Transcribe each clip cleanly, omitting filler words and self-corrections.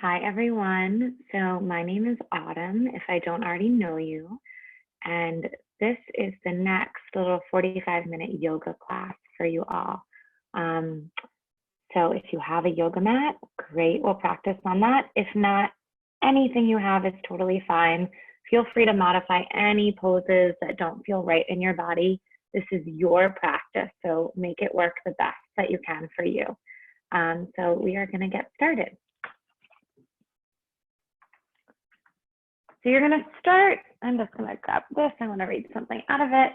Hi, everyone. So my name is Autumn, if I don't already know you, and this is the next little 45-minute yoga class for you all. Um, so if you have a yoga mat, great, we'll practice on that. If not, anything you have is totally fine. Feel free to modify any poses that don't feel right in your body. This is your practice, so make it work the best that you can for you. So we are going to get started. So you're going to start, I'm just going to grab this. I want to read something out of it.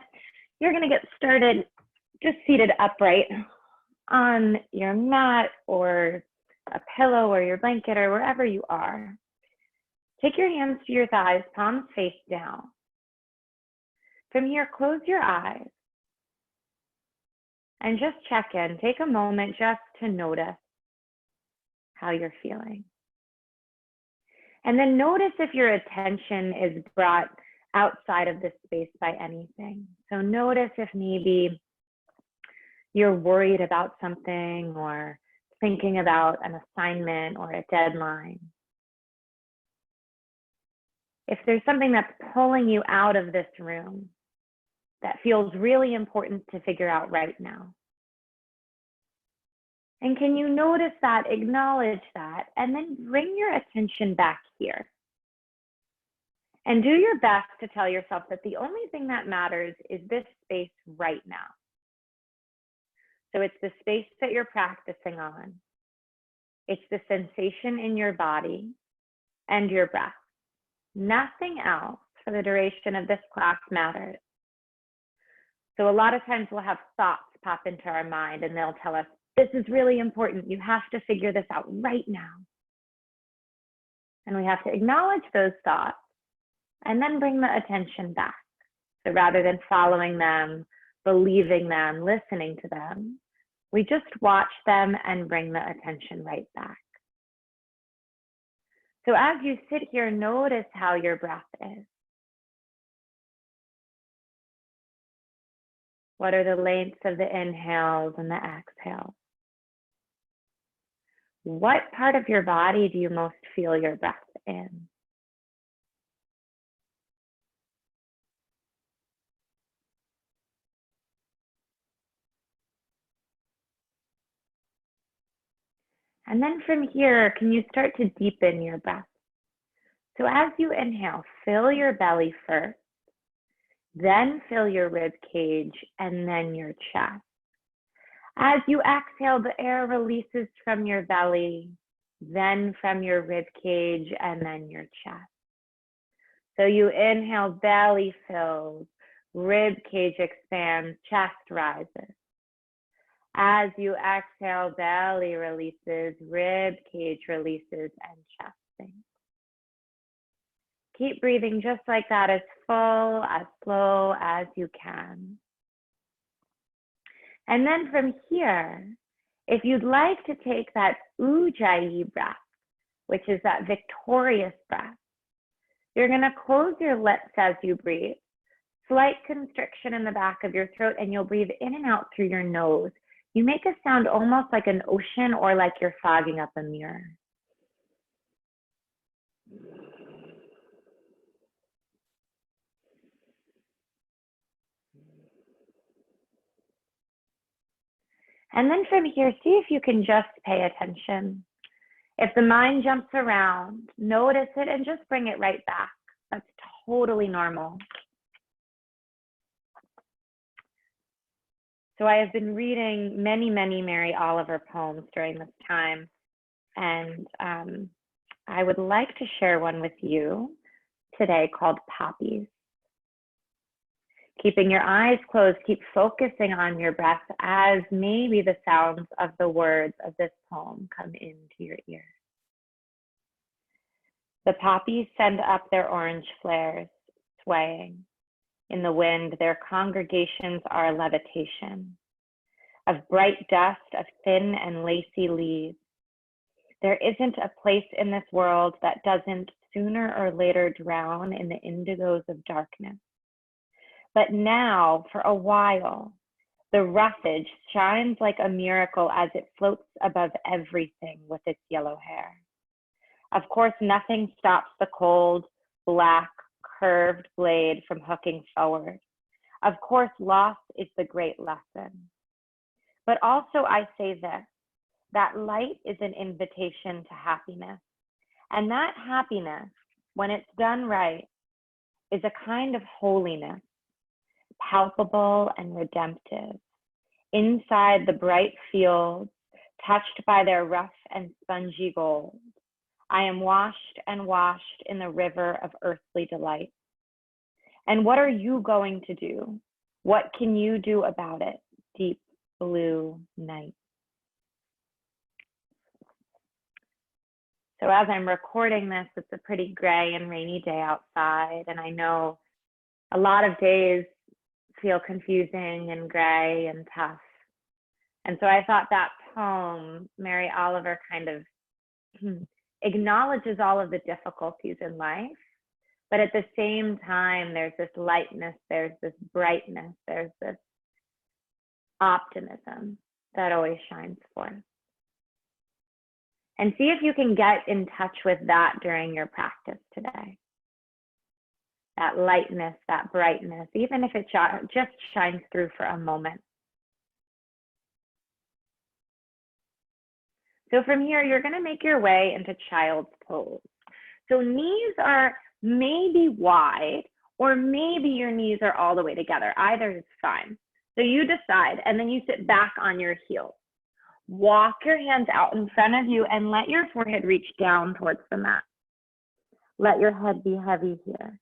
You're going to get started just seated upright on your mat or a pillow or your blanket or wherever you are. Take your hands to your thighs, palms face down. From here, close your eyes and just check in. Take a moment just to notice how you're feeling. And then notice if your attention is brought outside of this space by anything. So notice if maybe you're worried about something or thinking about an assignment or a deadline. If there's something that's pulling you out of this room that feels really important to figure out right now. And can you notice that, acknowledge that, and then bring your attention back here. And do your best to tell yourself that the only thing that matters is this space right now. So it's the space that you're practicing on. It's the sensation in your body and your breath. Nothing else for the duration of this class matters. So a lot of times we'll have thoughts pop into our mind and they'll tell us, this is really important. You have to figure this out right now. And we have to acknowledge those thoughts and then bring the attention back. So rather than following them, believing them, listening to them, we just watch them and bring the attention right back. So as you sit here, notice how your breath is. What are the lengths of the inhales and the exhales? What part of your body do you most feel your breath in? And then from here, can you start to deepen your breath? So as you inhale, fill your belly first, then fill your rib cage, and then your chest. As you exhale, the air releases from your belly, then from your rib cage, and then your chest. So you inhale, belly fills, rib cage expands, chest rises. As you exhale, belly releases, rib cage releases, and chest sinks. Keep breathing just like that, as full, as slow as you can. And then from here, if you'd like to take that Ujjayi breath, which is that victorious breath, you're going to close your lips as you breathe. Slight constriction in the back of your throat, and you'll breathe in and out through your nose. You make a sound almost like an ocean or like you're fogging up a mirror. And then from here, see if you can just pay attention. If the mind jumps around, notice it and just bring it right back. That's totally normal. So I have been reading many Mary Oliver poems during this time, and I would like to share one with you today called Poppies. Keeping your eyes closed, keep focusing on your breath as maybe the sounds of the words of this poem come into your ears. The poppies send up their orange flares, swaying. In the wind, their congregations are levitation. Of bright dust, of thin and lacy leaves. There isn't a place in this world that doesn't sooner or later drown in the indigos of darkness. But now, for a while, the roughage shines like a miracle as it floats above everything with its yellow hair. Of course, nothing stops the cold, black, curved blade from hooking forward. Of course, loss is the great lesson. But also I say this, that light is an invitation to happiness. And that happiness, when it's done right, is a kind of holiness, palpable and redemptive. Inside the bright fields, touched by their rough and spongy gold, I am washed and washed in the river of earthly delight. And what are you going to do? What can you do about it, deep blue night? So as I'm recording this, it's a pretty gray and rainy day outside. And I know a lot of days feel confusing and gray and tough. And so I thought that poem, Mary Oliver, kind of acknowledges all of the difficulties in life. But at the same time, there's this lightness, there's this brightness, there's this optimism that always shines forth. And see if you can get in touch with that during your practice today. That lightness, that brightness, even if it just shines through for a moment. So from here, you're going to make your way into child's pose. So knees are maybe wide, or maybe your knees are all the way together. Either is fine. So you decide, and then you sit back on your heels. Walk your hands out in front of you and let your forehead reach down towards the mat. Let your head be heavy here.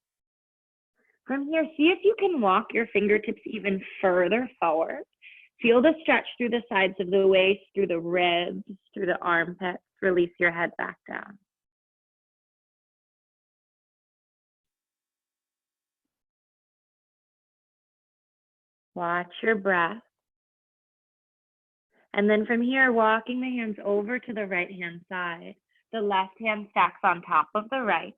From here, see if you can walk your fingertips even further forward. Feel the stretch through the sides of the waist, through the ribs, through the armpits. Release your head back down. Watch your breath. And then from here, walking the hands over to the right-hand side. The left hand stacks on top of the right.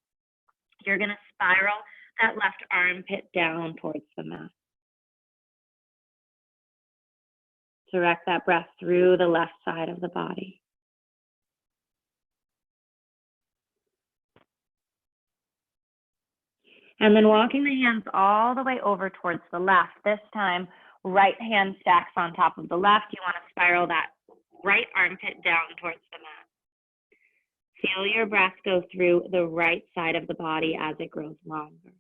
You're going to spiral that left armpit down towards the mat. Direct that breath through the left side of the body. And then walking the hands all the way over towards the left. This time, right hand stacks on top of the left. You want to spiral that right armpit down towards the mat. Feel your breath go through the right side of the body as it grows longer.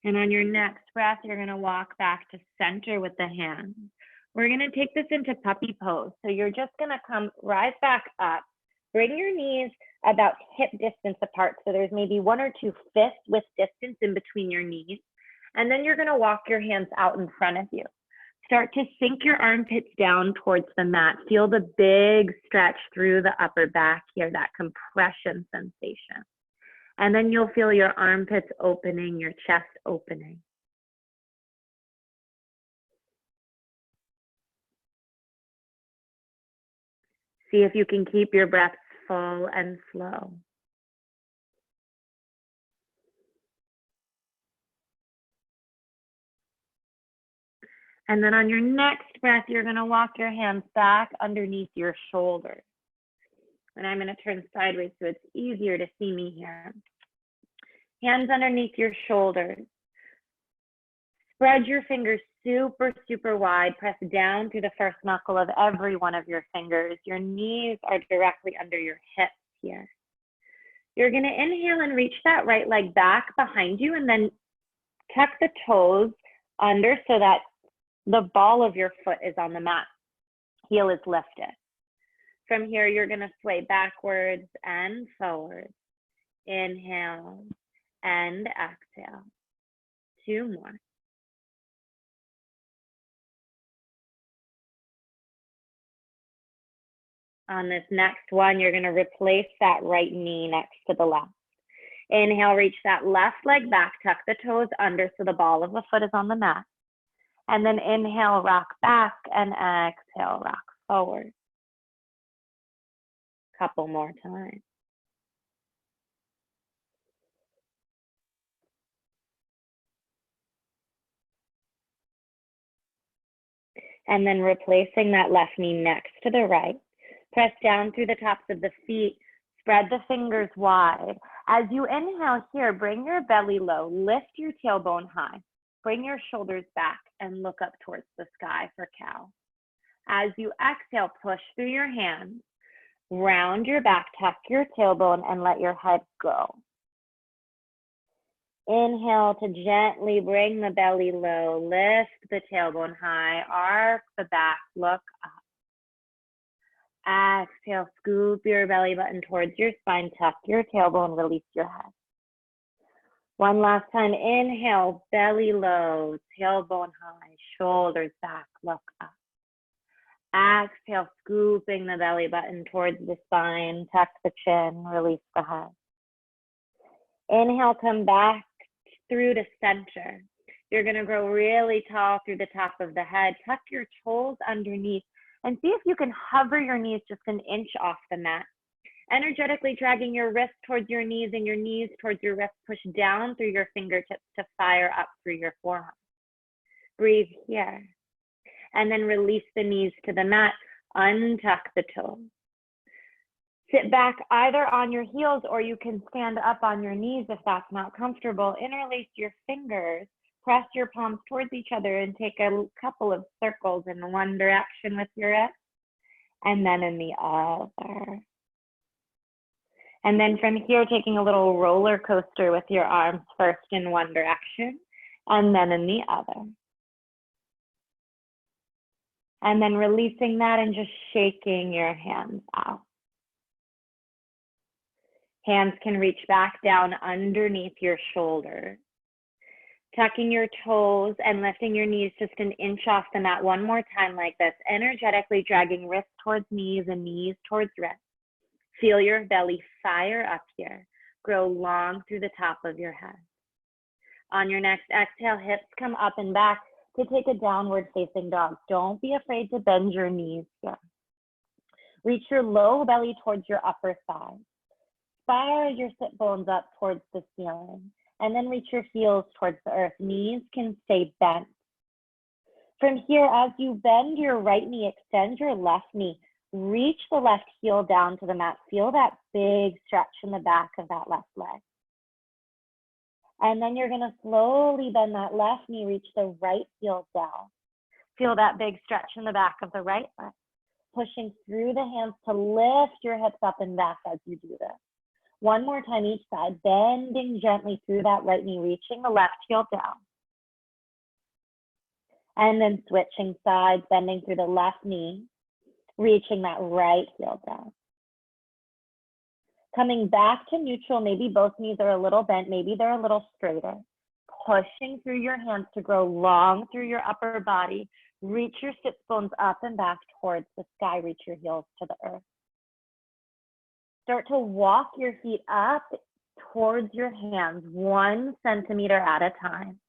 And on your next breath, you're going to walk back to center with the hands. We're going to take this into puppy pose. So you're just going to rise back up, bring your knees about hip distance apart. So there's maybe 1 or 2 fist width distance in between your knees. And then you're going to walk your hands out in front of you. Start to sink your armpits down towards the mat. Feel the big stretch through the upper back here, that compression sensation. And then you'll feel your armpits opening, your chest opening. See if you can keep your breaths full and slow. And then on your next breath, you're going to walk your hands back underneath your shoulders. And I'm going to turn sideways so it's easier to see me here. Hands underneath your shoulders. Spread your fingers super, super wide. Press down through the first knuckle of every one of your fingers. Your knees are directly under your hips here. You're going to inhale and reach that right leg back behind you, and then tuck the toes under so that the ball of your foot is on the mat. Heel is lifted. From here, you're going to sway backwards and forward. Inhale and exhale. 2 more. On this next one, you're going to replace that right knee next to the left. Inhale, reach that left leg back, tuck the toes under so the ball of the foot is on the mat. And then inhale, rock back, and exhale, rock forward. Couple more times. And then replacing that left knee next to the right. Press down through the tops of the feet. Spread the fingers wide. As you inhale here, bring your belly low. Lift your tailbone high. Bring your shoulders back and look up towards the sky for cow. As you exhale, push through your hands. Round your back, tuck your tailbone, and let your head go. Inhale to gently bring the belly low. Lift the tailbone high. Arc the back. Look up. Exhale, scoop your belly button towards your spine. Tuck your tailbone. Release your head. One last time. Inhale, belly low. Tailbone high. Shoulders back. Look up. Exhale, scooping the belly button towards the spine. Tuck the chin. Release the head. Inhale, come back through to center. You're going to grow really tall through the top of the head. Tuck your toes underneath and see if you can hover your knees just an inch off the mat. Energetically dragging your wrists towards your knees and your knees towards your wrists. Push down through your fingertips to fire up through your forearm. Breathe here. And then release the knees to the mat. Untuck the toes. Sit back either on your heels or you can stand up on your knees if that's not comfortable. Interlace your fingers. Press your palms towards each other and take a couple of circles in one direction with your wrist and then in the other. And then from here, taking a little roller coaster with your arms first in one direction and then in the other. And then releasing that and just shaking your hands out. Hands can reach back down underneath your shoulders. Tucking your toes and lifting your knees just an inch off the mat one more time like this. Energetically dragging wrists towards knees and knees towards wrists. Feel your belly fire up here. Grow long through the top of your head. On your next exhale, hips come up and back to take a downward facing dog. Don't be afraid to bend your knees here. Reach your low belly towards your upper thigh. Spiral your sit bones up towards the ceiling. And then reach your heels towards the earth. Knees can stay bent. From here, as you bend your right knee, extend your left knee. Reach the left heel down to the mat. Feel that big stretch in the back of that left leg. And then you're going to slowly bend that left knee, reach the right heel down. Feel that big stretch in the back of the right leg. Pushing through the hands to lift your hips up and back as you do this. One more time each side, bending gently through that right knee, reaching the left heel down. And then switching sides, bending through the left knee, reaching that right heel down. Coming back to neutral, maybe both knees are a little bent, maybe they're a little straighter. Pushing through your hands to grow long through your upper body. Reach your sit bones up and back towards the sky, reach your heels to the earth. Start to walk your feet up towards your hands 1 centimeter at a time.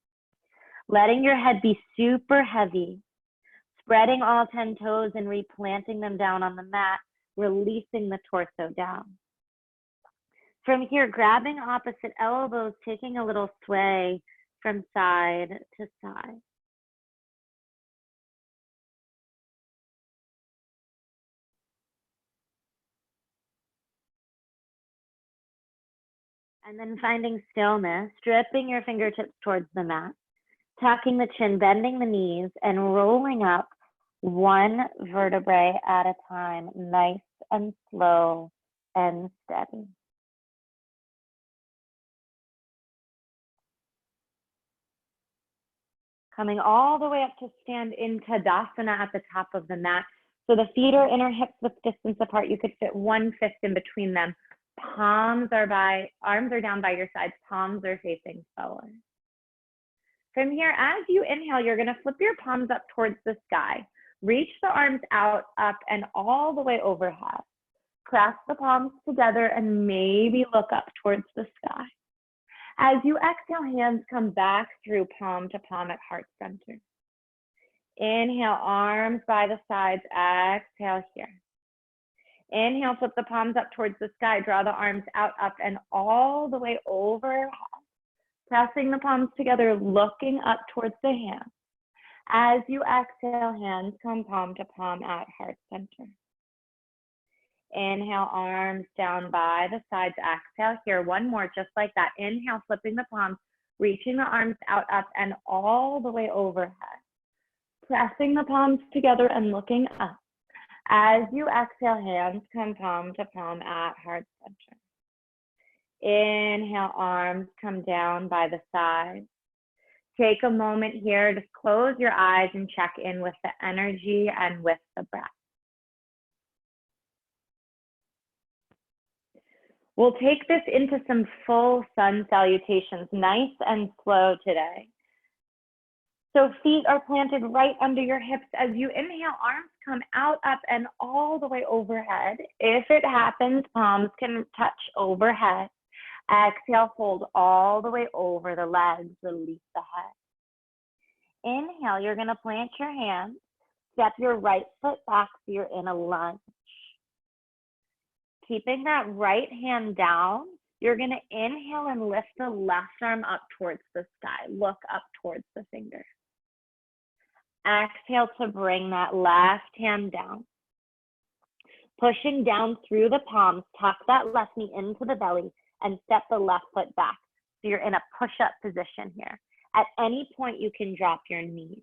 Letting your head be super heavy. Spreading all 10 toes and replanting them down on the mat, releasing the torso down. From here, grabbing opposite elbows, taking a little sway from side to side. And then finding stillness, stripping your fingertips towards the mat, tucking the chin, bending the knees, and rolling up 1 vertebrae at a time, nice and slow and steady. Coming all the way up to stand in Tadasana at the top of the mat. So the feet are inner hips width distance apart. You could fit 1/5 in between them. Arms are down by your sides, palms are facing forward. From here, as you inhale, you're going to flip your palms up towards the sky. Reach the arms out, up, and all the way overhead. Clasp the palms together and maybe look up towards the sky. As you exhale, hands come back through palm to palm at heart center. Inhale, arms by the sides. Exhale here. Inhale, flip the palms up towards the sky. Draw the arms out, up, and all the way overhead. Pressing the palms together, looking up towards the hands. As you exhale, hands come palm to palm at heart center. Inhale, arms down by the sides. Exhale here, one more, just like that. Inhale, flipping the palms, reaching the arms out, up, and all the way overhead. Pressing the palms together and looking up. As you exhale, hands come palm to palm at heart center. Inhale, arms come down by the sides. Take a moment here, just close your eyes and check in with the energy and with the breath. We'll take this into some full sun salutations, nice and slow today. So feet are planted right under your hips. As you inhale, arms come out, up, and all the way overhead. If it happens, palms can touch overhead. Exhale, fold all the way over the legs, release the head. Inhale, you're gonna plant your hands, step your right foot back so you're in a lunge. Keeping that right hand down, you're gonna inhale and lift the left arm up towards the sky. Look up towards the fingers. Exhale to bring that left hand down. Pushing down through the palms, tuck that left knee into the belly and step the left foot back. So you're in a push-up position here. At any point, you can drop your knees.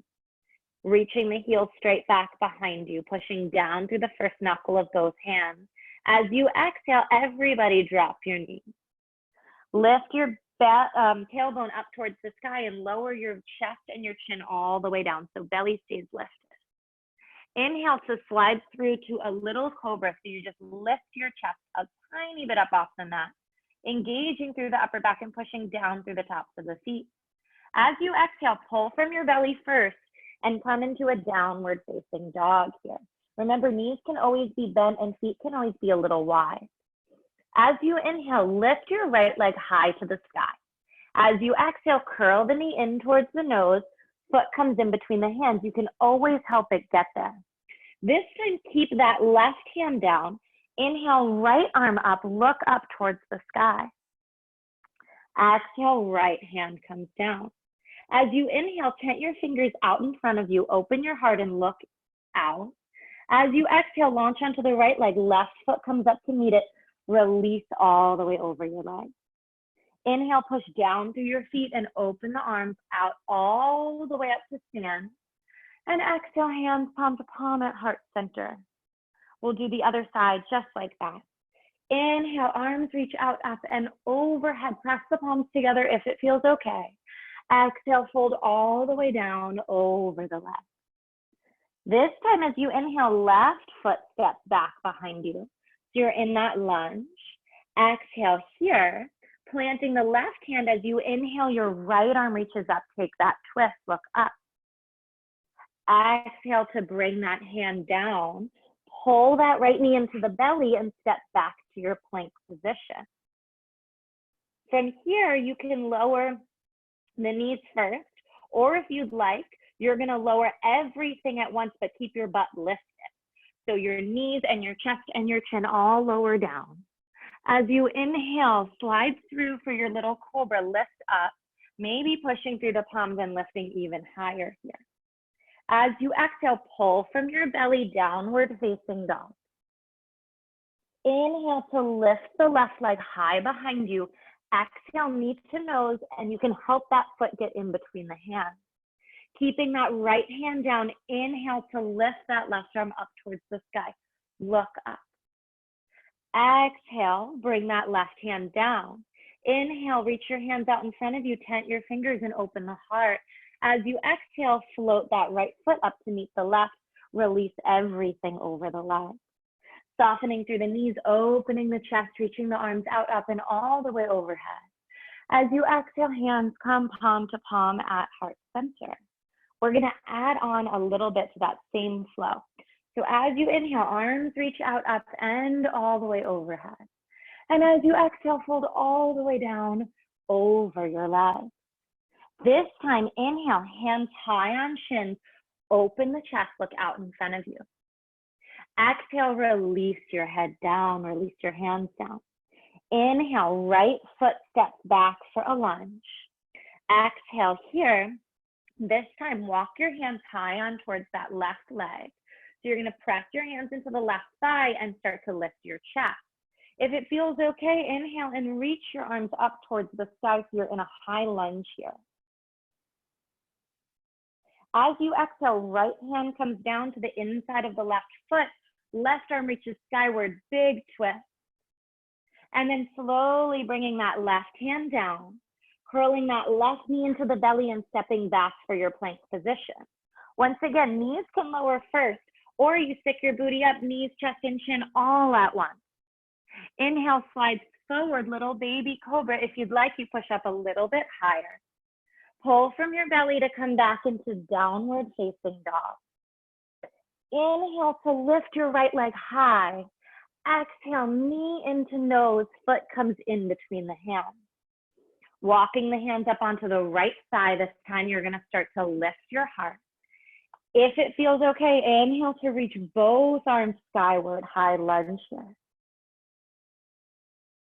Reaching the heels straight back behind you, pushing down through the first knuckle of those hands. As you exhale, everybody drop your knees. Lift your tailbone up towards the sky and lower your chest and your chin all the way down so belly stays lifted. Inhale to slide through to a little cobra. So you just lift your chest a tiny bit up off the mat, engaging through the upper back and pushing down through the tops of the feet. As you exhale, pull from your belly first and come into a downward facing dog here. Remember, knees can always be bent and feet can always be a little wide. As you inhale, lift your right leg high to the sky. As you exhale, curl the knee in towards the nose, foot comes in between the hands. You can always help it get there. This time, keep that left hand down. Inhale, right arm up, look up towards the sky. Exhale, right hand comes down. As you inhale, tent your fingers out in front of you, open your heart and look out. As you exhale, launch onto the right leg, left foot comes up to meet it, release all the way over your leg. Inhale, push down through your feet and open the arms out all the way up to stand. And exhale, hands palm to palm at heart center. We'll do the other side just like that. Inhale, arms reach out, up and overhead. Press the palms together if it feels okay. Exhale, fold all the way down over the left. This time as you inhale, left foot steps back behind you. So you're in that lunge. Exhale here, planting the left hand. As you inhale, your right arm reaches up. Take that twist, look up. Exhale to bring that hand down. Pull that right knee into the belly and step back to your plank position. From here, you can lower the knees first, or if you'd like, you're gonna lower everything at once, but keep your butt lifted. So your knees and your chest and your chin all lower down. As you inhale, slide through for your little cobra, lift up, maybe pushing through the palms and lifting even higher here. As you exhale, pull from your belly, downward facing dog. Inhale to lift the left leg high behind you. Exhale, knee to nose, and you can help that foot get in between the hands. Keeping that right hand down, inhale to lift that left arm up towards the sky. Look up. Exhale, bring that left hand down. Inhale, reach your hands out in front of you, tent your fingers and open the heart. As you exhale, float that right foot up to meet the left. Release everything over the left. Softening through the knees, opening the chest, reaching the arms out, up, and all the way overhead. As you exhale, hands come palm to palm at heart center. We're gonna add on a little bit to that same flow. So as you inhale, arms reach out, up, and all the way overhead. And as you exhale, fold all the way down over your legs. This time, inhale, hands high on shins, open the chest, look out in front of you. Exhale, release your head down, release your hands down. Inhale, right foot steps back for a lunge. Exhale here, This time, walk your hands high on towards that left leg. So you're gonna press your hands into the left thigh and start to lift your chest. If it feels okay, inhale and reach your arms up towards the sky so you're in a high lunge here. As you exhale, right hand comes down to the inside of the left foot, left arm reaches skyward, big twist. And then slowly bringing that left hand down, curling that left knee into the belly and stepping back for your plank position. Once again, knees can lower first, or you stick your booty up, knees, chest, and chin all at once. Inhale, slide forward, little baby cobra. If you'd like, you push up a little bit higher. Pull from your belly to come back into downward facing dog. Inhale to lift your right leg high. Exhale, knee into nose, foot comes in between the hands. Walking the hands up onto the right thigh. This time you're gonna start to lift your heart. If it feels okay, inhale to reach both arms skyward, high lunge here.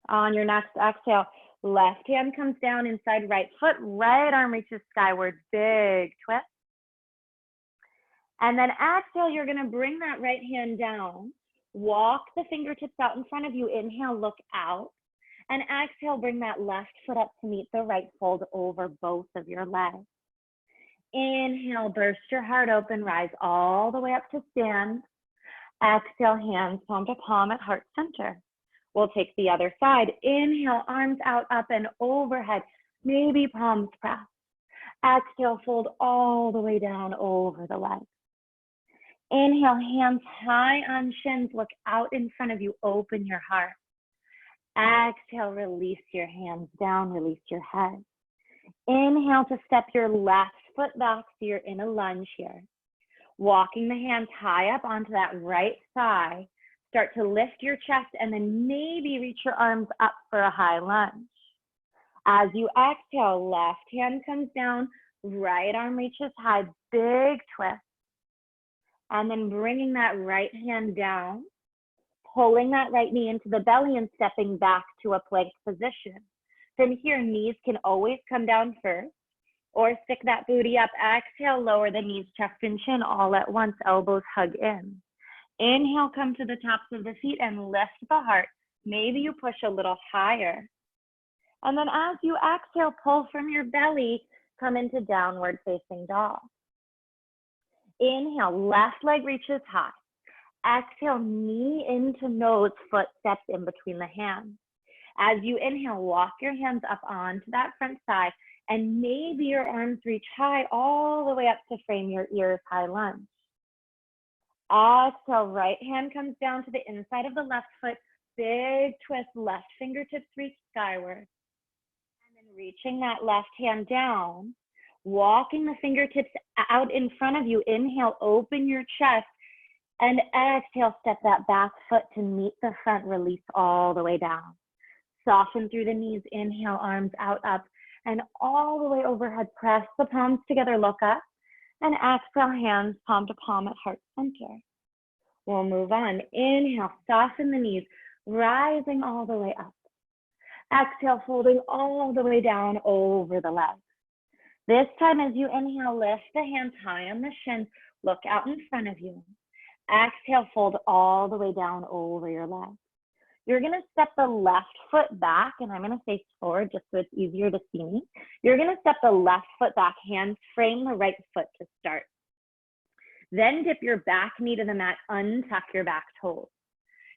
On your next exhale, left hand comes down inside right foot, right arm reaches skyward, big twist. And then exhale, you're gonna bring that right hand down, walk the fingertips out in front of you, inhale, look out, and exhale, bring that left foot up to meet the right, fold over both of your legs. Inhale, burst your heart open, rise all the way up to stand. Exhale, hands palm to palm at heart center. We'll take the other side. Inhale, arms out, up and overhead, maybe palms pressed. Exhale, fold all the way down over the legs. Inhale, hands high on shins, look out in front of you, open your heart. Exhale, release your hands down, release your head. Inhale to step your left foot back so you're in a lunge here. Walking the hands high up onto that right thigh. Start to lift your chest and then maybe reach your arms up for a high lunge. As you exhale, left hand comes down, right arm reaches high, big twist. And then bringing that right hand down, pulling that right knee into the belly and stepping back to a plank position. From here, knees can always come down first or stick that booty up. Exhale, lower the knees, chest and chin all at once, elbows hug in. Inhale, come to the tops of the feet and lift the heart. Maybe you push a little higher. And then as you exhale, pull from your belly, come into downward facing dog. Inhale, left leg reaches high. Exhale, knee into nose, foot steps in between the hands. As you inhale, walk your hands up onto that front thigh and maybe your arms reach high all the way up to frame your ears, high lunge. Exhale, right hand comes down to the inside of the left foot, big twist, left fingertips reach skyward. And then reaching that left hand down, walking the fingertips out in front of you. Inhale, open your chest, and exhale, step that back foot to meet the front, release all the way down. Soften through the knees, inhale, arms out, up, and all the way overhead. Press the palms together, look up. And exhale, hands palm to palm at heart center. We'll move on. Inhale, soften the knees, rising all the way up. Exhale, folding all the way down over the legs. This time as you inhale, lift the hands high on the shins, look out in front of you. Exhale, fold all the way down over your legs. You're gonna step the left foot back, and I'm gonna face forward just so it's easier to see me. You're gonna step the left foot back, hands frame the right foot to start. Then dip your back knee to the mat, untuck your back toes.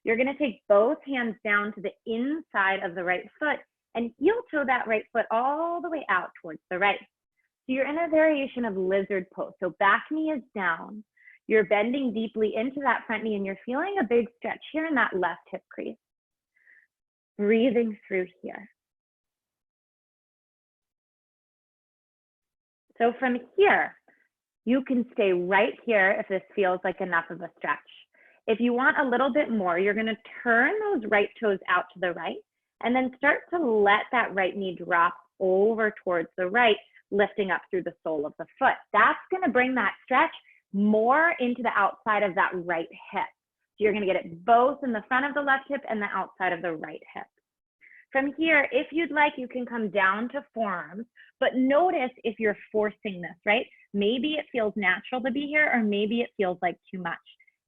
You're gonna take both hands down to the inside of the right foot and heel toe that right foot all the way out towards the right. So you're in a variation of lizard pose. So back knee is down. You're bending deeply into that front knee and you're feeling a big stretch here in that left hip crease. Breathing through here. So from here, you can stay right here if this feels like enough of a stretch. If you want a little bit more, you're gonna turn those right toes out to the right and then start to let that right knee drop over towards the right, lifting up through the sole of the foot. That's gonna bring that stretch more into the outside of that right hip. So you're gonna get it both in the front of the left hip and the outside of the right hip. From here, if you'd like, you can come down to forearms, but notice if you're forcing this, right? Maybe it feels natural to be here, or maybe it feels like too much.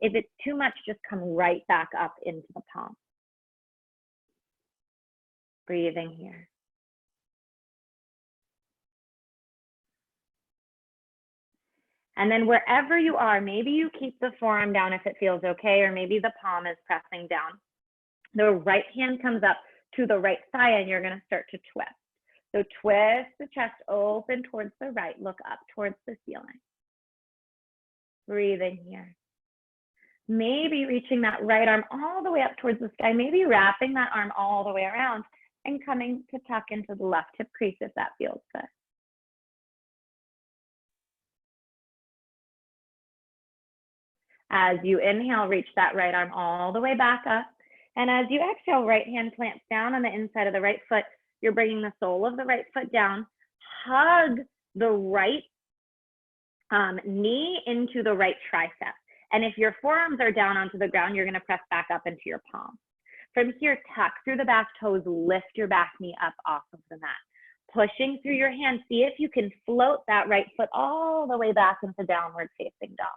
If it's too much, just come right back up into the palm. Breathing here. And then wherever you are, maybe you keep the forearm down if it feels okay, or maybe the palm is pressing down. The right hand comes up to the right thigh and you're gonna start to twist. So twist the chest open towards the right, look up towards the ceiling. Breathing here. Maybe reaching that right arm all the way up towards the sky, maybe wrapping that arm all the way around and coming to tuck into the left hip crease if that feels good. As you inhale, reach that right arm all the way back up. And as you exhale, right hand plants down on the inside of the right foot. You're bringing the sole of the right foot down. Hug the right knee into the right tricep. And if your forearms are down onto the ground, you're going to press back up into your palm. From here, tuck through the back toes, lift your back knee up off of the mat. Pushing through your hands, see if you can float that right foot all the way back into downward facing dog.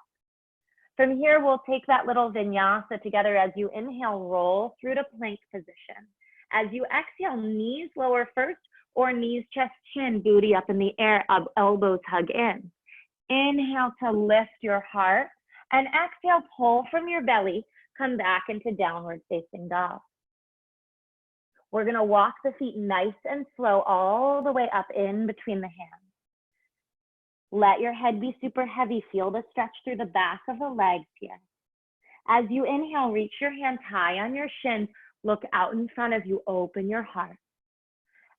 From here, we'll take that little vinyasa together. As you inhale, roll through to plank position. As you exhale, knees lower first, or knees, chest, chin, booty up in the air, elbows hug in. Inhale to lift your heart, and exhale, pull from your belly, come back into downward facing dog. We're gonna walk the feet nice and slow all the way up in between the hands. Let your head be super heavy. Feel the stretch through the back of the legs here. As you inhale, reach your hands high on your shins. Look out in front of you. Open your heart.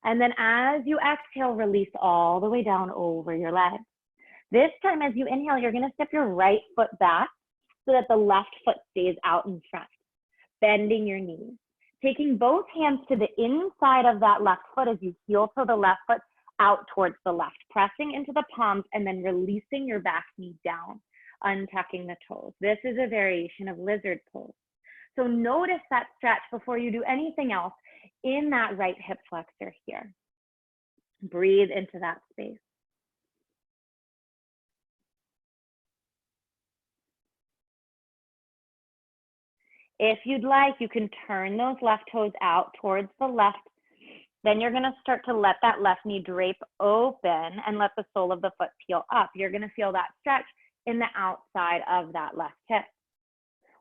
And then as you exhale, release all the way down over your legs. This time, as you inhale, you're going to step your right foot back so that the left foot stays out in front. Bending your knees. Taking both hands to the inside of that left foot as you heel to the left foot, out towards the left, pressing into the palms and then releasing your back knee down, untucking the toes. This is a variation of lizard pose. So notice that stretch before you do anything else in that right hip flexor here. Breathe into that space. If you'd like, you can turn those left toes out towards the left. Then you're going to start to let that left knee drape open and let the sole of the foot peel up. You're going to feel that stretch in the outside of that left hip.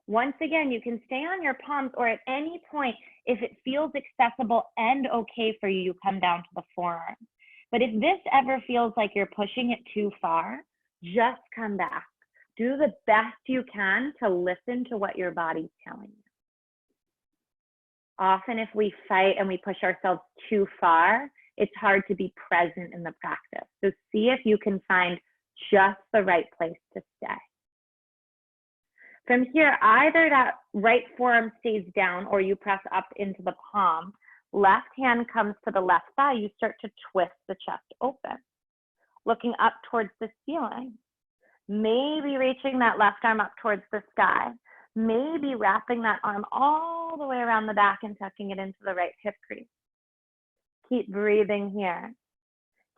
Once again, you can stay on your palms, or at any point, if it feels accessible and okay for you, you come down to the forearm. But if this ever feels like you're pushing it too far, just come back. Do the best you can to listen to what your body's telling you. Often if we fight and we push ourselves too far, it's hard to be present in the practice. So see if you can find just the right place to stay. From here, either that right forearm stays down or you press up into the palm. Left hand comes to the left thigh. You start to twist the chest open, looking up towards the ceiling. Maybe reaching that left arm up towards the sky. Maybe wrapping that arm all the way around the back and tucking it into the right hip crease. Keep breathing here.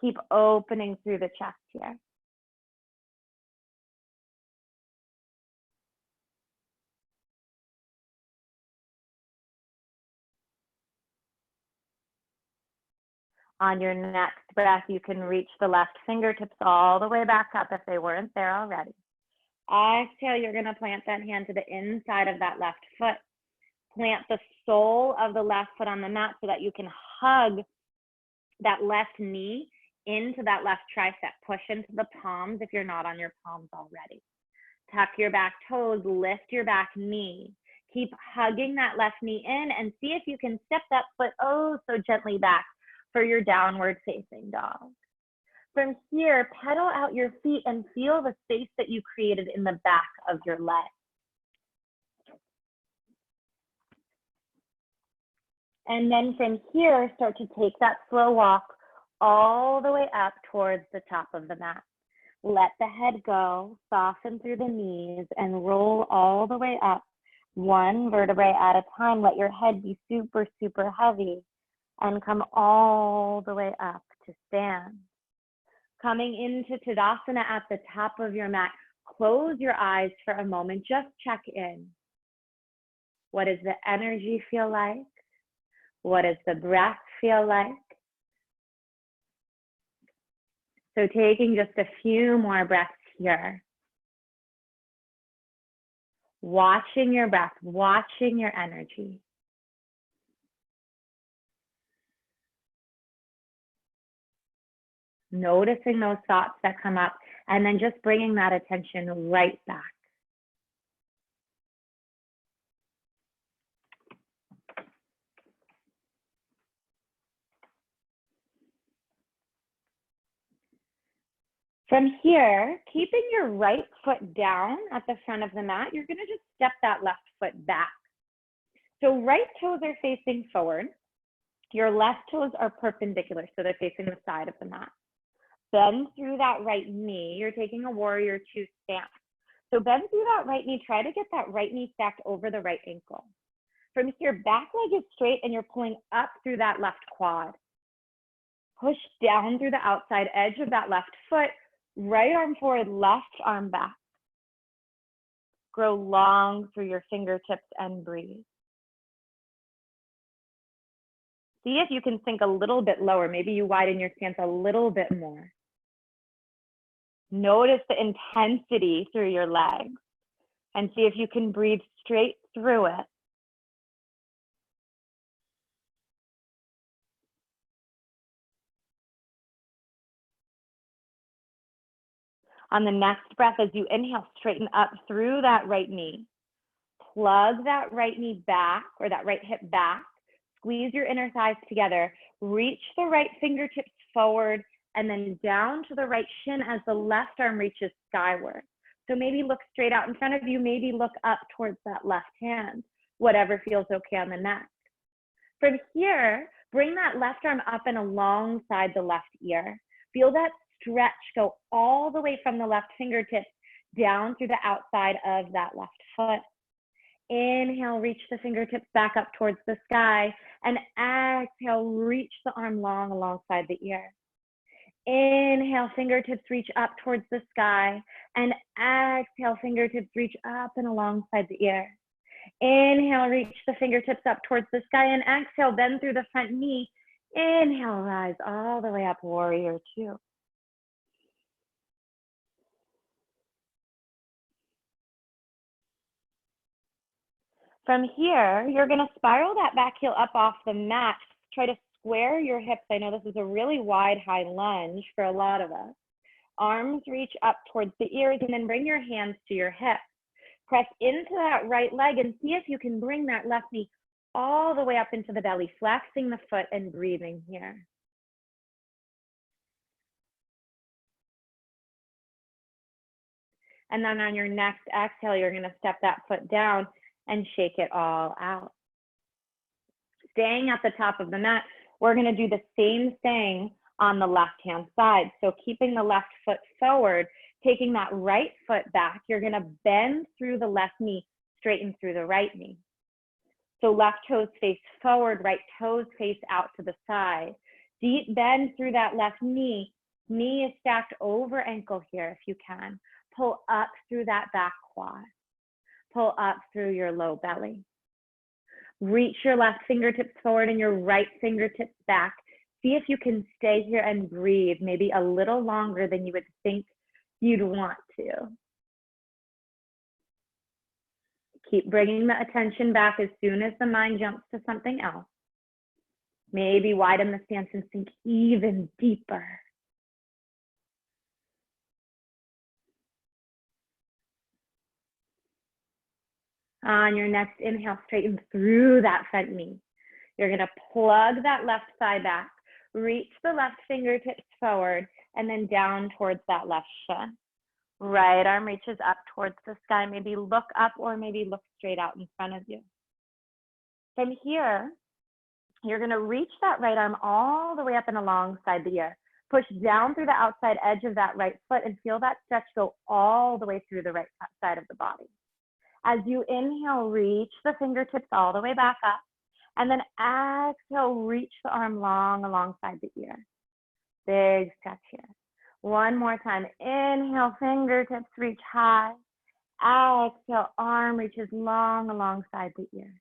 Keep opening through the chest here. On your next breath, you can reach the left fingertips all the way back up if they weren't there already. Exhale, you're going to plant that hand to the inside of that left foot. Plant the sole of the left foot on the mat so that you can hug that left knee into that left tricep. Push into the palms if you're not on your palms already. Tuck your back toes, lift your back knee. Keep hugging that left knee in and see if you can step that foot oh so gently back for your downward facing dog. From here, pedal out your feet and feel the space that you created in the back of your leg. And then from here, start to take that slow walk all the way up towards the top of the mat. Let the head go, soften through the knees, and roll all the way up, one vertebrae at a time. Let your head be super, super heavy and come all the way up to stand. Coming into Tadasana at the top of your mat, close your eyes for a moment, just check in. What does the energy feel like? What does the breath feel like? So taking just a few more breaths here. Watching your breath, watching your energy. Noticing those thoughts that come up, and then just bringing that attention right back. From here, keeping your right foot down at the front of the mat, you're going to just step that left foot back. So right toes are facing forward. Your left toes are perpendicular, so they're facing the side of the mat. Bend through that right knee. You're taking a warrior two stance. So bend through that right knee. Try to get that right knee stacked over the right ankle. From here, back leg is straight and you're pulling up through that left quad. Push down through the outside edge of that left foot. Right arm forward, left arm back. Grow long through your fingertips and breathe. See if you can sink a little bit lower. Maybe you widen your stance a little bit more. Notice the intensity through your legs and see if you can breathe straight through it. On the next breath, as you inhale, straighten up through that right knee. Plug that right knee back, or that right hip back. Squeeze your inner thighs together. Reach the right fingertips forward and then down to the right shin as the left arm reaches skyward. So maybe look straight out in front of you, maybe look up towards that left hand, whatever feels okay on the neck. From here, bring that left arm up and alongside the left ear. Feel that stretch go all the way from the left fingertips down through the outside of that left foot. Inhale, reach the fingertips back up towards the sky, and exhale, reach the arm long alongside the ear. Inhale, fingertips reach up towards the sky, and exhale, fingertips reach up and alongside the ear. Inhale, reach the fingertips up towards the sky, and exhale, bend through the front knee. Inhale, rise all the way up, warrior two. From here, you're going to spiral that back heel up off the mat. Try to square your hips. I know this is a really wide, high lunge for a lot of us. Arms reach up towards the ears, and then bring your hands to your hips. Press into that right leg and see if you can bring that left knee all the way up into the belly, flexing the foot and breathing here. And then on your next exhale, you're going to step that foot down and shake it all out. Staying at the top of the mat, we're going to do the same thing on the left-hand side. So keeping the left foot forward, taking that right foot back, you're going to bend through the left knee, straighten through the right knee. So left toes face forward, right toes face out to the side. Deep bend through that left knee. Knee is stacked over ankle here if you can. Pull up through that back quad. Pull up through your low belly. Reach your left fingertips forward and your right fingertips back. See if you can stay here and breathe, maybe a little longer than you would think you'd want to. Keep bringing the attention back as soon as the mind jumps to something else. Maybe widen the stance and sink even deeper. On your next inhale, straighten through that front knee. You're going to plug that left thigh back, reach the left fingertips forward, and then down towards that left shin. Right arm reaches up towards the sky. Maybe look up or maybe look straight out in front of you. From here, you're going to reach that right arm all the way up and alongside the ear. Push down through the outside edge of that right foot and feel that stretch go all the way through the right side of the body. As you inhale, reach the fingertips all the way back up, and then exhale, reach the arm long alongside the ear. Big stretch here. One more time. Inhale, fingertips reach high. Exhale, arm reaches long alongside the ear.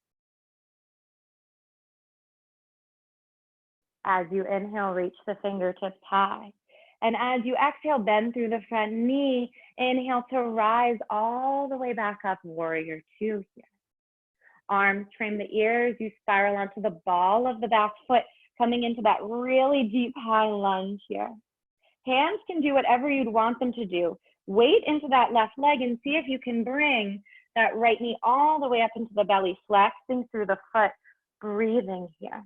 As you inhale, reach the fingertips high. And as you exhale, bend through the front knee. Inhale to rise all the way back up, warrior two here. Arms frame the ears. You spiral onto the ball of the back foot, coming into that really deep high lunge here. Hands can do whatever you'd want them to do. Weight into that left leg and see if you can bring that right knee all the way up into the belly, flexing through the foot, breathing here.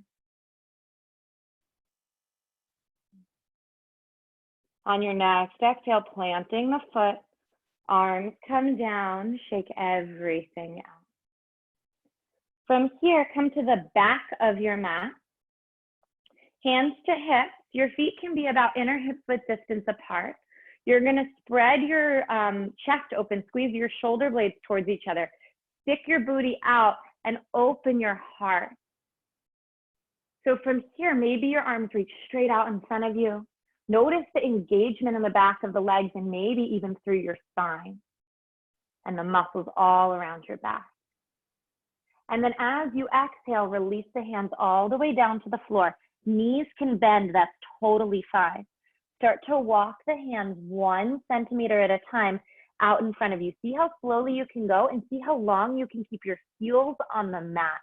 On your next exhale, planting the foot, arms come down, shake everything out. From here, come to the back of your mat. Hands to hips. Your feet can be about inner hip width distance apart. You're going to spread your chest open, squeeze your shoulder blades towards each other. Stick your booty out and open your heart. So from here, maybe your arms reach straight out in front of you. Notice the engagement in the back of the legs and maybe even through your spine and the muscles all around your back. And then as you exhale, release the hands all the way down to the floor. Knees can bend, that's totally fine. Start to walk the hands 1 centimeter at a time out in front of you. See how slowly you can go and see how long you can keep your heels on the mat.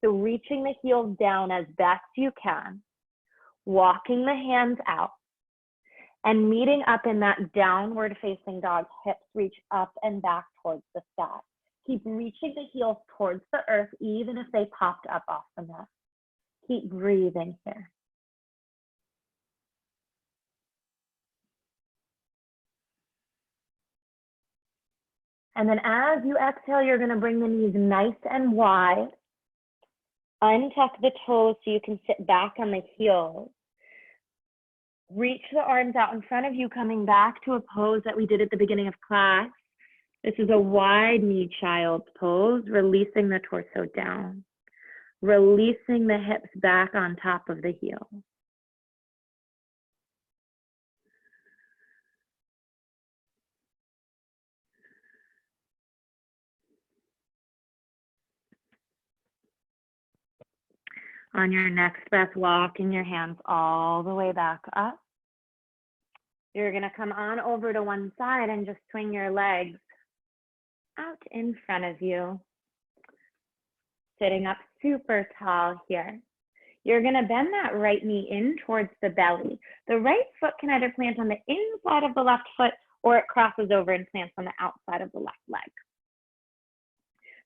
So reaching the heels down as best you can, walking the hands out, and meeting up in that downward facing dog. Hips reach up and back towards the sky. Keep reaching the heels towards the earth, even if they popped up off the mat. Keep breathing here. And then as you exhale, you're going to bring the knees nice and wide. Untuck the toes so you can sit back on the heels. Reach the arms out in front of you, coming back to a pose that we did at the beginning of class. This is a wide knee child's pose, releasing the torso down, releasing the hips back on top of the heels. On your next breath, walking your hands all the way back up. You're going to come on over to one side and just swing your legs out in front of you. Sitting up super tall here. You're going to bend that right knee in towards the belly. The right foot can either plant on the inside of the left foot or it crosses over and plants on the outside of the left leg.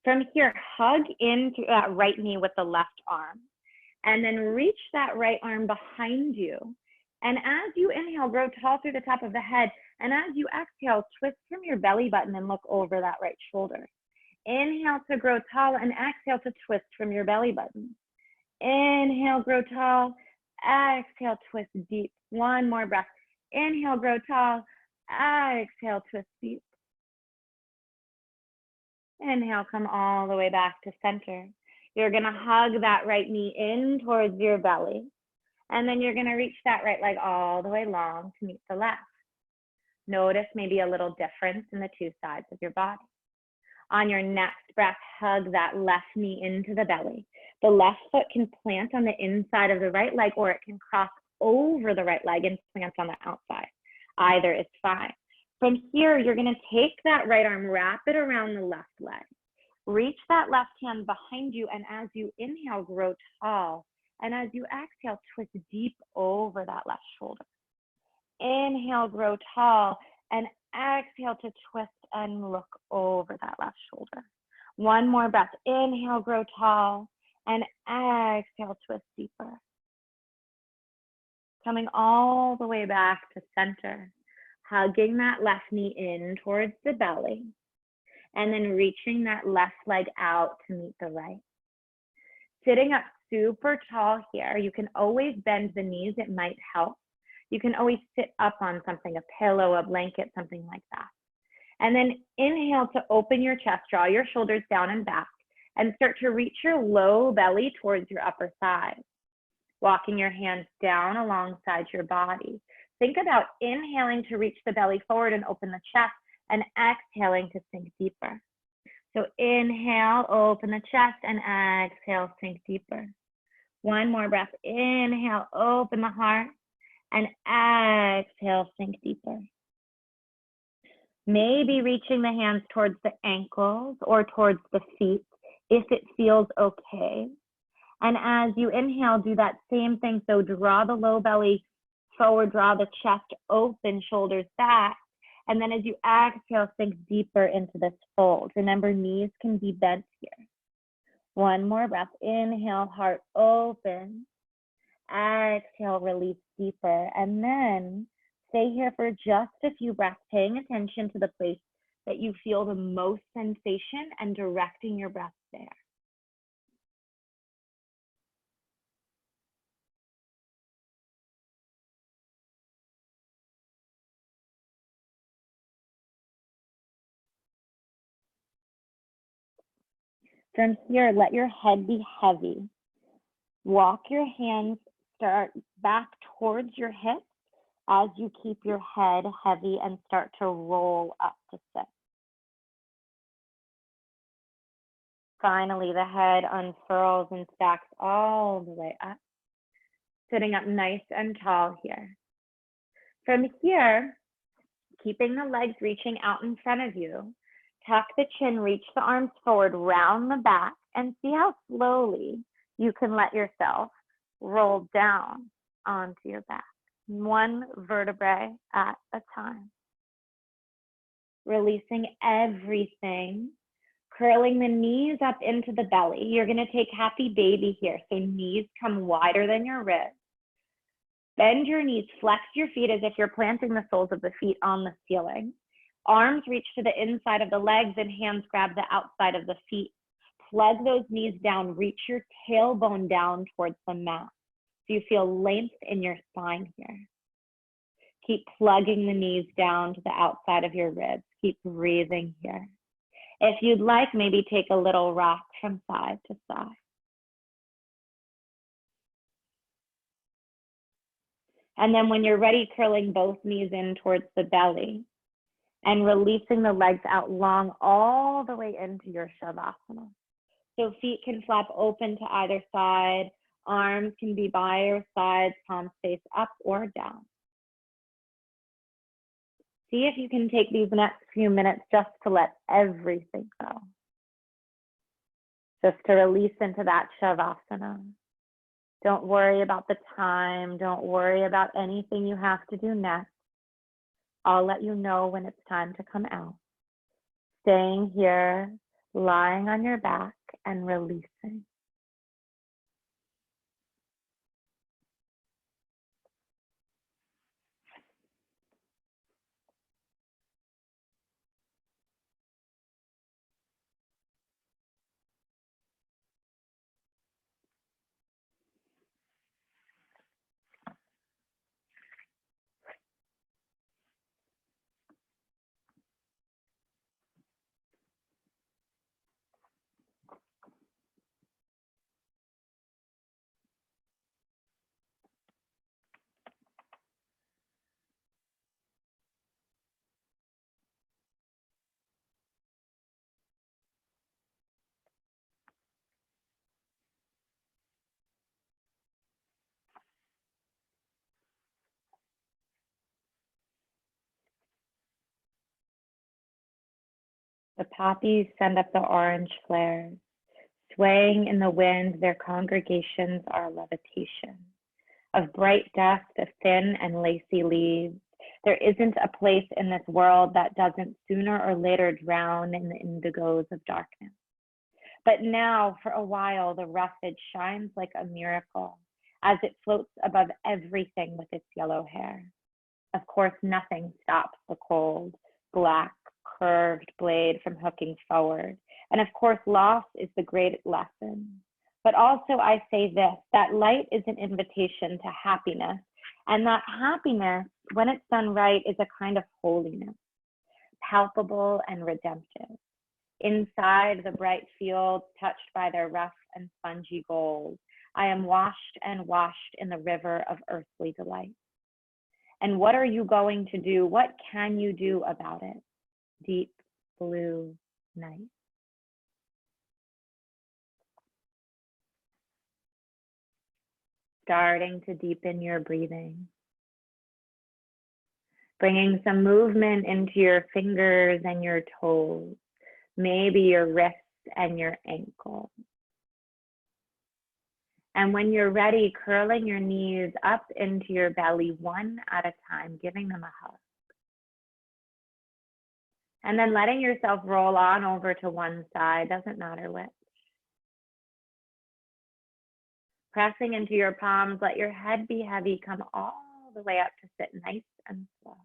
From here, hug into that right knee with the left arm. And then reach that right arm behind you. And as you inhale, grow tall through the top of the head. And as you exhale, twist from your belly button and look over that right shoulder. Inhale to grow tall and exhale to twist from your belly button. Inhale, grow tall. Exhale, twist deep. One more breath. Inhale, grow tall. Exhale, twist deep. Inhale, come all the way back to center. You're going to hug that right knee in towards your belly. And then you're going to reach that right leg all the way long to meet the left. Notice maybe a little difference in the two sides of your body. On your next breath, hug that left knee into the belly. The left foot can plant on the inside of the right leg, or it can cross over the right leg and plant on the outside. Either is fine. From here, you're going to take that right arm, wrap it around the left leg. Reach that left hand behind you, and as you inhale, grow tall. And as you exhale, twist deep over that left shoulder. Inhale, grow tall, and exhale to twist and look over that left shoulder. One more breath. Inhale, grow tall, and exhale, twist deeper. Coming all the way back to center, hugging that left knee in towards the belly. And then reaching that left leg out to meet the right. Sitting up super tall here. You can always bend the knees, it might help. You can always sit up on something, a pillow, a blanket, something like that. And then inhale to open your chest, draw your shoulders down and back, and start to reach your low belly towards your upper thigh. Walking your hands down alongside your body. Think about inhaling to reach the belly forward and open the chest, and exhaling to sink deeper. So inhale, open the chest, and exhale, sink deeper. One more breath. Inhale, open the heart, and exhale, sink deeper. Maybe reaching the hands towards the ankles or towards the feet if it feels okay. And as you inhale, do that same thing. So draw the low belly forward, draw the chest open, shoulders back. And then as you exhale, sink deeper into this fold. Remember, knees can be bent here. One more breath. Inhale, heart open. Exhale, release deeper. And then stay here for just a few breaths, paying attention to the place that you feel the most sensation and directing your breath there. From here, let your head be heavy. Walk your hands start back towards your hips as you keep your head heavy and start to roll up to sit. Finally, the head unfurls and stacks all the way up, sitting up nice and tall here. From here, keeping the legs reaching out in front of you, tuck the chin, reach the arms forward, round the back, and see how slowly you can let yourself roll down onto your back, one vertebrae at a time. Releasing everything, curling the knees up into the belly. You're going to take happy baby here, so knees come wider than your ribs. Bend your knees, flex your feet as if you're planting the soles of the feet on the ceiling. Arms reach to the inside of the legs and hands grab the outside of the feet. Plug those knees down, reach your tailbone down towards the mat. So you feel length in your spine here. Keep plugging the knees down to the outside of your ribs. Keep breathing here. If you'd like, maybe take a little rock from side to side. And then when you're ready, curling both knees in towards the belly and releasing the legs out long all the way into your Shavasana. So feet can flap open to either side. Arms can be by your sides, palms face up or down. See if you can take these next few minutes just to let everything go. Just to release into that Shavasana. Don't worry about the time. Don't worry about anything you have to do next. I'll let you know when it's time to come out. Staying here, lying on your back and releasing. The poppies send up the orange flares. Swaying in the wind, their congregations are levitation. Of bright dust, of thin and lacy leaves, there isn't a place in this world that doesn't sooner or later drown in the indigos of darkness. But now, for a while, the roughage shines like a miracle as it floats above everything with its yellow hair. Of course, nothing stops the cold, black, curved blade from hooking forward. And of course, loss is the great lesson. But also I say this, that light is an invitation to happiness. And that happiness, when it's done right, is a kind of holiness, palpable and redemptive. Inside the bright fields, touched by their rough and spongy gold, I am washed and washed in the river of earthly delight. And what are you going to do? What can you do about it? Deep blue night. Starting to deepen your breathing. Bringing some movement into your fingers and your toes, maybe your wrists and your ankles. And when you're ready, curling your knees up into your belly one at a time, giving them a hug. And then letting yourself roll on over to one side, doesn't matter which. Pressing into your palms, let your head be heavy, come all the way up to sit nice and slow.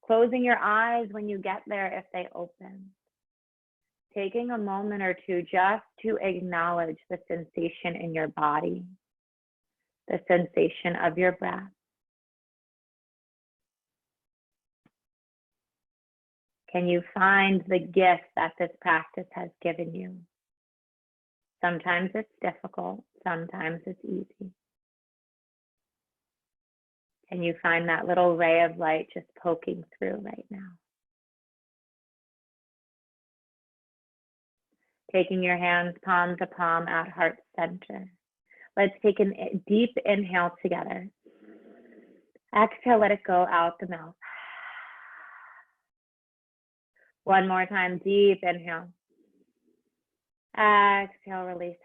Closing your eyes when you get there if they open. Taking a moment or two just to acknowledge the sensation in your body, the sensation of your breath. Can you find the gift that this practice has given you? Sometimes it's difficult, sometimes it's easy. Can you find that little ray of light just poking through right now? Taking your hands palm to palm at heart center. Let's take a deep inhale together. Exhale, let it go out the mouth. One more time, deep inhale. Exhale, release.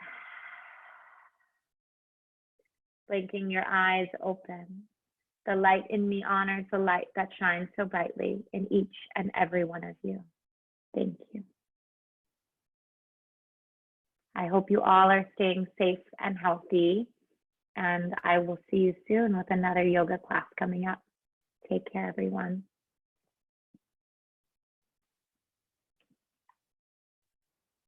Blinking your eyes open. The light in me honors the light that shines so brightly in each and every one of you. Thank you. I hope you all are staying safe and healthy, and I will see you soon with another yoga class coming up. Take care, everyone.